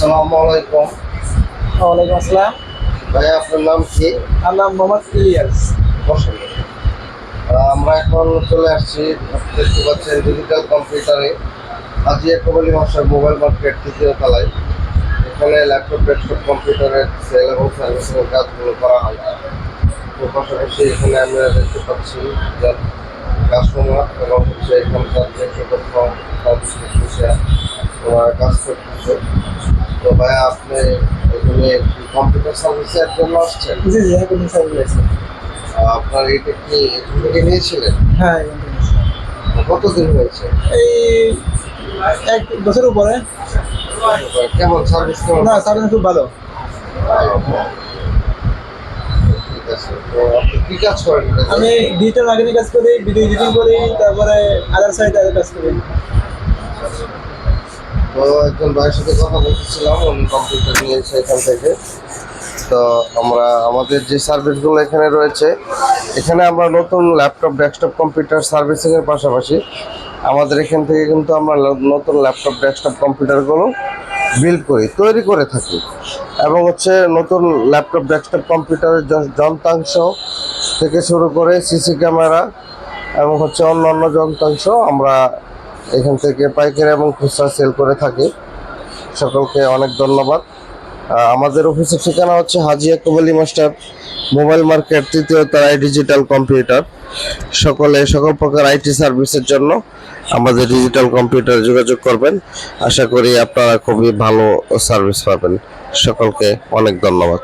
আসসালামু আলাইকুম। ওয়ালাইকুম আসসালাম। ভাই আপনার নাম কি? আমার নাম মোহাম্মদ ইলিয়াস। বসেন। আমরা এখন চলে আসছি, দেখতে পাচ্ছেন ডিজিটাল কম্পিউটারে আজিয়া কবলি ভাষার মোবাইল মার্কেট তৃতীয় তলায়। এখানে ল্যাপটপ ডেস্কটপ কম্পিউটারের সেল এবং সার্ভিসিংয়ের কাজগুলো করা হয়। তো পাশাপাশি এখানে আমরা দেখতে পাচ্ছি যে কাস্টমার এবং হচ্ছে এখানকার যে সকল সার্ভিস টেকনিশিয়ান ওরা কাজ করতেছে। তো ভাই আপনি এখানে কম্পিউটার সার্ভিসের জন্য আসছেন? জি জি, এখন সার্ভিস আছে। আপনার এটা কি এখান থেকে নিয়েছিলেন? হ্যাঁ, এখন কতদিন হয়েছে? এই 1 বছর উপরে। কেমন সার্ভিস কেমন? না, সার্ভিস খুব ভালো। ঠিক আছে। তো আপনি কি কাজ করেন এটাতে? আমি ডিজিটাল মার্কেটিং কাজ করি, ভিডিও এডিটিং করি, তারপরে আদার সাইড কাজ করি। তো একজন ভাইয়ের সাথে কথা বলতেছিলাম, উনি কম্পিউটার নিয়েছে এখান থেকে। তো আমরা আমাদের যে সার্ভিসগুলো এখানে রয়েছে, এখানে আমরা নতুন ল্যাপটপ ডেস্কটপ কম্পিউটার সার্ভিসিংয়ের পাশাপাশি আমাদের এখান থেকে কিন্তু আমরা নতুন ল্যাপটপ ডেস্কটপ কম্পিউটারগুলো বিল্ড করি, তৈরি করে থাকি। এবং হচ্ছে নতুন ল্যাপটপ ডেস্কটপ কম্পিউটারের যন্ত্রাংশ থেকে শুরু করে সিসি ক্যামেরা এবং হচ্ছে অন্যান্য যন্ত্রাংশ আমরা এখান থেকে পাইকারি এবং খুচরা সেল করে থাকি। সকলকে অনেক ধন্যবাদ। আমাদের অফিসের ঠিকানা হচ্ছে Haji Yakub Ali master mobile market তৃতীয় তলায় ডিজিটাল কম্পিউটার। সকল প্রকার আইটি সার্ভিসের জন্য আমাদের ডিজিটাল কম্পিউটারে যোগাযোগ করবেন। আশা করি আপনারা খুবই ভালো সার্ভিস পাবেন। সকলকে অনেক ধন্যবাদ।